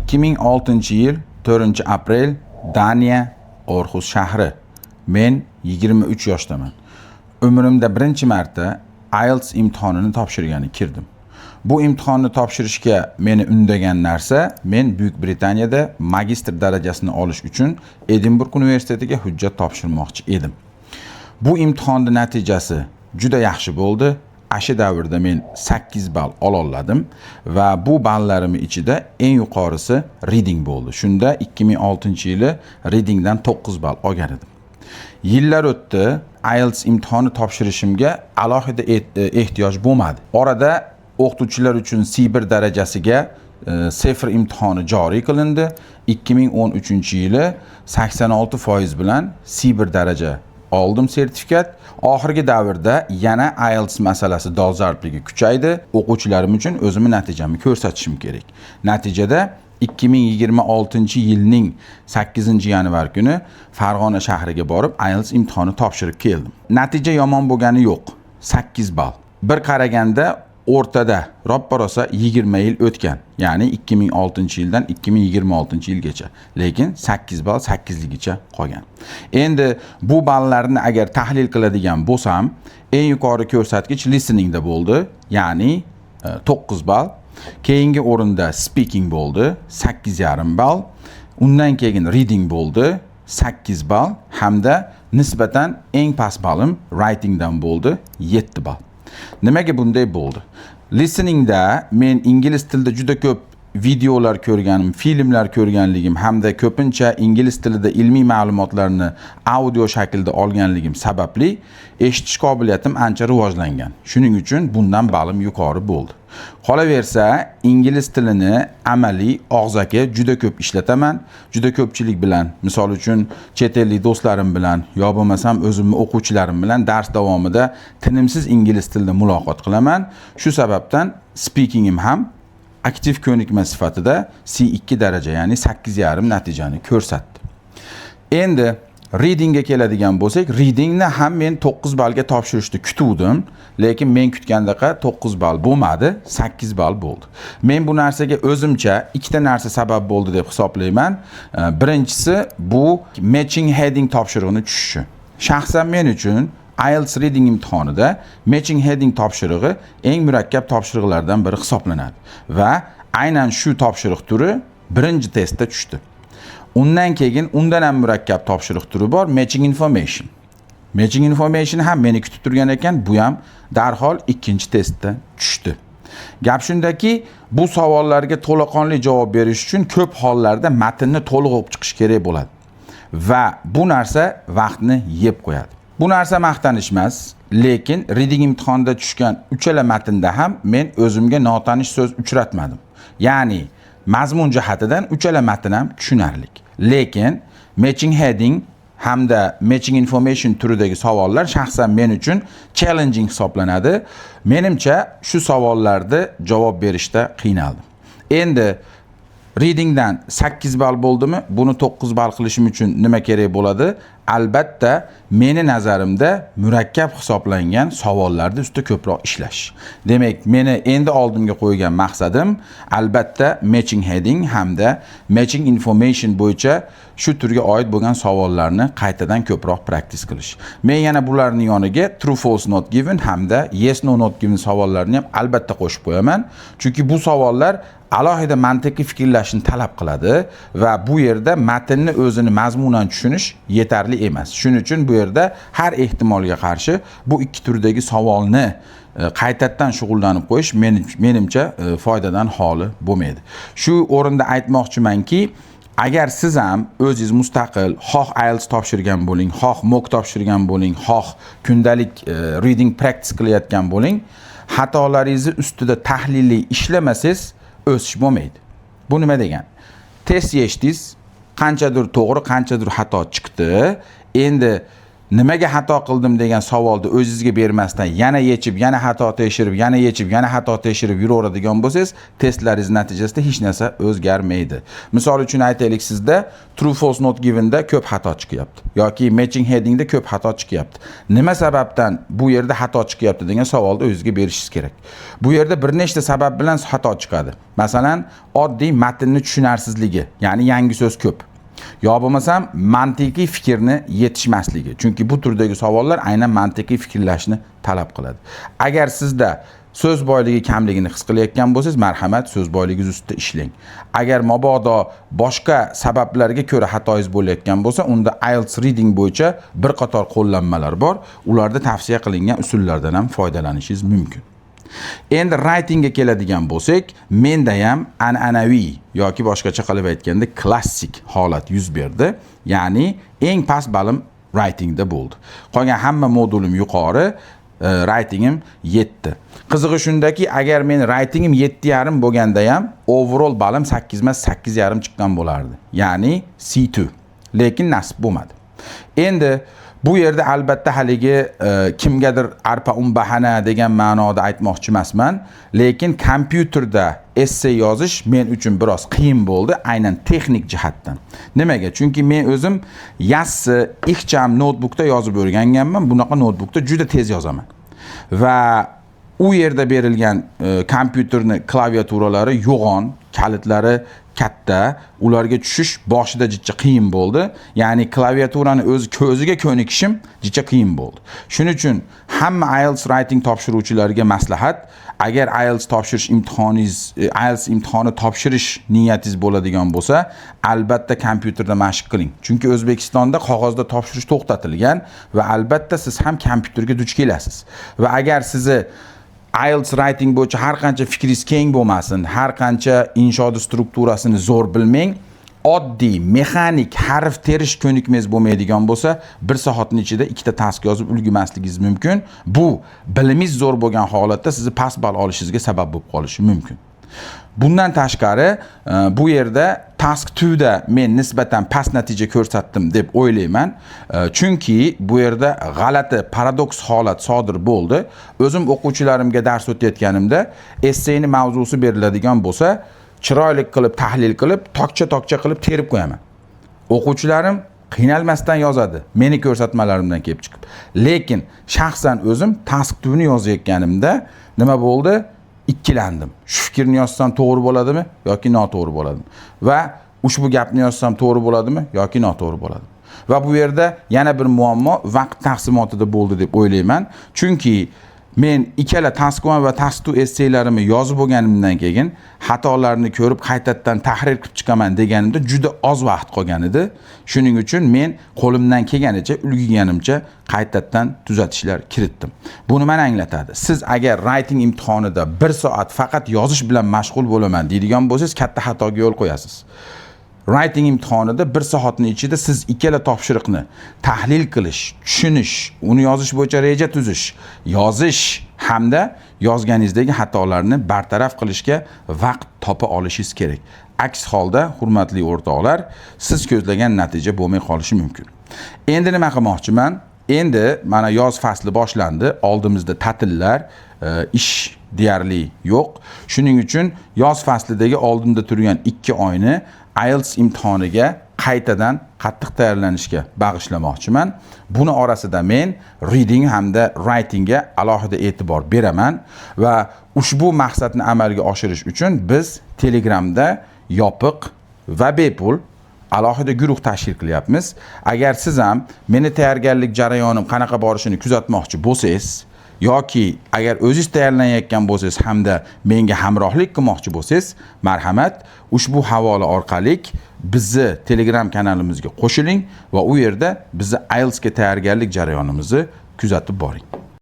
2006-yil 4-aprel Daniya Aarhus shahri. Men 23 yoshdaman. Umrimda birinchi marta IELTS imtihonini topshirgani kirdim. Bu imtihonni topshirishga meni undagan narsa, men Buyuk Britaniyada magistr darajasini olish uchun Edinburgh universitetiga hujjat topshirmoqchi edim. Bu imtihonning natijasi juda yaxshi bo'ldi. Ashi davrda men 8 ball ololmadim va bu ballarim ichida eng yuqorisi reading bo'ldi. Shunda 2006-yili readingdan 9 ball olgan edim. Yillar o'tdi, IELTS imtihoni topshirishimga alohida ehtiyoj bo'lmadi. Orada o'qituvchilar uchun C1 darajasiga sefr imtihoni joriy qilindi. 2013-yili 86% bilan C1 daraja oldim sertifikat. Oxirgi davrda yana IELTS masalasi dolzarbligi kuchaydi. O'quvchilarim uchun o'zimning natijamni ko'rsatishim kerak. Natijada 2026-yilning 8-yanvar kuni Farg'ona shahriga borib IELTS imtihoni topshirib keldim. Natija yomon bo'lgani yo'q. 8 ball. Bir qaraganda o'rtada roppa-rosa 20 yil o'tgan. Ya'ni 2006-yildan 2026-yilgacha. Lekin 8 ball 8ligicha qolgan. Endi bu ballarni agar tahlil qiladigan bo'lsam, eng yuqori ko'rsatkich listeningda bo'ldi, ya'ni 9 ball. Keyingi o'rinda speaking bo'ldi, 8,5 ball. Undan keyin reading bo'ldi, 8 ball hamda nisbatan eng past ballim writingdan bo'ldi, 7 ball. Nimaga bunday bo'ldi? Listeningda men ingliz tilida juda ko'p videolar ko'rganim, filmlar ko'rganligim hamda ko'pincha ingliz tilida ilmiy ma'lumotlarni audio shaklda olganligim sababli eshitish qobiliyatim ancha rivojlangan. Shuning uchun bundan ballim yuqori bo'ldi. Qolaversa, ingliz tilini amaliy og'zaki juda ko'p ishlataman. Juda ko'pchilik bilan, misol uchun chet ellik do'stlarim bilan, yo bo'lmasam o'zimning o'quvchilarim bilan dars davomida tinimsiz ingliz tilida muloqot qilaman. Shu sababdan speakingim ham aktiv ko'nikma sifatida C2 daraja, ya'ni 8,5 natijani ko'rsatdi. Endi readingga keladigan bo'lsak, readingni ham men 9 ballga topshirishni kutuvdim, lekin men kutgandaqa 9 ball bo'lmadi, 8 ball bo'ldi. Men bu narsaga o'zimcha ikkita narsa sabab bo'ldi deb hisoblayman. Birinchisi bu matching heading topshirig'ini tushishi. Shaxsan men uchun IELTS reading imtihonida matching heading topshirig'i eng murakkab topshiriqlardan biri hisoblanadi va aynan shu topshiriq turi birinchi testda tushdi. Undan keyin undan ham murakkab topshiriq turi bor, matching information. Matching information ham meni kutib turgan ekan, bu ham darhol ikkinchi testda tushdi. Gap shundaki, bu savollarga to'laqonli javob berish uchun ko'p hollarda matnni to'liq o'qib chiqish kerak bo'ladi va bu narsa vaqtni yeb qo'yadi. Bu narsa maqtanish emas, lekin reading imtihonida tushgan uchala matnda ham men o'zimga notanish so'z uchratmadim. Ya'ni mazmun jihatidan uchala matn ham tushunarli. Lekin matching heading hamda matching information turidagi savollar shaxsan men uchun challenging hisoblanadi. Menimcha shu savollarga javob berishda qiynaldim. Endi readingdan 8 ball bo'ldimi? Buni 9 ball qilishim uchun nima kerak bo'ladi? Albatta, meni nazarimda murakkab hisoblangan savollarda ustida ko'proq ishlash. Demak, meni endi oldimga qo'ygan maqsadim albatta matching heading hamda matching information bo'yicha shu turga oid bo'lgan savollarni qaytadan ko'proq praktis qilish. Men yana bularning yoniga true false not given hamda yes no not given savollarni ham albatta qo'shib qo'yaman. Chunki bu savollar alohida mantiqiy fikrlashni talab qiladi va bu yerda matnni o'zini mazmunan tushunish yetarli emas. Shuning uchun bu yerda har ehtimolga qarshi bu ikki turdagi savolni qaytadan shug'ullanib qo'yish menimcha foydadan xoli bo'lmaydi. Shu o'rinda aytmoqchimanki, agar siz ham o'zingiz mustaqil xoh IELTS topshirgan bo'ling, xoh mock topshirgan bo'ling, xoh kundalik reading practice qilayotgan bo'ling, xatolaringizni ustida tahliliy ishlamasangiz o'sish bo'lmaydi. Bu nima degan? Test yechdingiz, qanchadir to'g'ri, qanchadir xato chiqdi. Endi nimaga xato qildim degan savolni o'zingizga bermasdan yana yechib, yana xato tekshirib, yana yechib, yana xato tekshirib yuraveradigan bo'lsangiz, testlaringiz natijasida hech narsa o'zgarmaydi. Misol uchun aytaylik, sizda true false not given da ko'p xato chiqyapti yoki matching heading da ko'p xato chiqyapti. Nima sababdan bu yerda xato chiqyapti degan savolni o'zingizga berishingiz kerak. Bu yerda bir nechta sabab bilan xato chiqadi. Masalan, oddiy matnning tushunarsizligi, ya'ni yangi so'z ko'p. Yo bo'lmasam mantiqiy fikrni yetishmasligi. Chunki bu turdagi savollar aynan mantiqiy fikrlashni talab qiladi. Agar sizda so'z boyligi kamligini his qilayotgan bo'lsangiz, marhamat, so'z boyligingiz ustida ishlang. Agar mabodo boshqa sabablarga ko'ra xatoyingiz bo'layotgan bo'lsa, unda IELTS reading bo'yicha bir qator qo'llanmalar bor. Ularda tavsiya qilingan usullardan ham foydalanishingiz mumkin. Endi writingga keladigan bo'lsak, menda ham an'anaviy yoki boshqacha qilib aytganda klassik holat yuz berdi. Ya'ni eng past balim writingda bo'ldi. Qolgan hamma modulim yuqori, writingim 7. Qizig'i shundaki, agar men writingim 7,5 bo'lganda ham overall balim 8 emas, 8,5 chiqqan bo'lardi. Ya'ni C2. Lekin nasib bo'lmadi. Endi bu yerda albatta haligi kimgadir arpa bahana degan ma'noda aytmoqchi emasman, lekin kompyuterda essay yozish men uchun biroz qiyin bo'ldi, aynan texnik jihatdan. Nimaga? Chunki men o'zim Yassi, ixcham notebookda yozib o'rganganman. Bunaqa notebookda juda tez yozaman. Va u yerda berilgan kompyuterni klaviaturalari yo'g'on, kalitlari katta, ularga tushish boshida jicha qiyin bo'ldi. Ya'ni klaviaturani o'z ko'ziga ko'nikishim jicha qiyin bo'ldi. Shuning uchun hamma IELTS writing topshiruvchilariga maslahat, agar IELTS topshirish imtihoningiz, IELTS imtihoni topshirish niyatingiz bo'ladigan bo'lsa, albatta kompyuterda mashq qiling. Chunki O'zbekistonda qog'ozda topshirish to'xtatilgan va albatta siz ham kompyuterga duch kelasiz. Va agar sizni IELTS writing bo'yicha har qancha fikringiz keng bo'lmasin, har qancha inshodi strukturasini zo'r bilmang, oddiy mexanik harf terish ko'nikmangiz bo'lmaydigan bo'lsa, 1 soatning ichida 2 ta task yozib ulgurmasligingiz mumkin. Bu bilimingiz zo'r bo'lgan holatda sizni past ball olishingizga sabab bo'lib qolishi mumkin. Bundan tashqari, bu yerda task 2 da men nisbatan past natija ko'rsatdim deb o'ylayman. Chunki bu yerda g'alati paradoks holat sodir bo'ldi. O'zim o'quvchilarimga dars o'tayotganimda essayni mavzusi beriladigan bo'lsa, chiroyli qilib tahlil qilib, tokcha qilib terib qo'yaman. O'quvchilarim qiynalmasdan yozadi, meni ko'rsatmalarimdan kelib chiqib. Lekin shaxsan o'zim task 2 ni yozayotganimda nima bo'ldi? Ikkilandim. Shu fikrni yozsam to'g'ri bo'ladimi yoki noto'g'ri bo'ladimi? Va ushbu gapni yozsam to'g'ri bo'ladimi yoki noto'g'ri bo'ladimi? Va bu yerda yana bir muammo vaqt taqsimotida bo'ldi deb o'ylayman. Chunki men ikkala task 1 va task 2 essaylarimni yozib bo'lganimdan keyin xatolarni ko'rib qaytadan tahrir qilib chiqaman deganimda juda oz vaqt qolgan edi. Shuning uchun men qo'limdan kelganicha, ulgurganimcha qaytadan tuzatishlar kiritdim. Bu nimani anglatadi? Siz agar writing imtihonida 1 soat faqat yozish bilan mashg'ul bo'laman deydigan bo'lsangiz, katta xatoga yo'l qo'yasiz. Writing imtihonida 1 soatning ichida siz ikkala topshiriqni tahlil qilish, tushunish, uni yozish bo'yicha reja tuzish, yozish hamda yozganingizdagi xatolarni bartaraf qilishga vaqt topa olishingiz kerak. Aks holda, hurmatli o'rtoqlar, siz ko'zlagan natija bo'lmay qolishi mumkin. Endi nima qilmoqchiman? Endi mana yoz fasli boshlandi. Oldimizda ta'tillar, ish deyarli yo'q. Shuning uchun yoz faslidagi oldinda turgan 2 oyni IELTS imtihoniga qaytadan qattiq tayyorlanishga bag'ishlamoqchiman. Buni orasida men reading hamda writingga alohida e'tibor beraman va ushbu maqsadni amalga oshirish uchun biz Telegramda yopiq va bepul alohida guruh tashkil qilyapmiz. Agar siz ham meni tayyorgarlik jarayonim qanaqa borishini kuzatmoqchi bo'lsangiz yoki agar o'zingiz tayyorlanayotgan bo'lsangiz hamda menga hamrohlik qilmoqchi bo'lsangiz, marhamat, ushbu havola orqali bizni Telegram kanalimizga qo'shiling va u yerda bizni IELTS ga tayyorgarlik jarayonimizni kuzatib boring.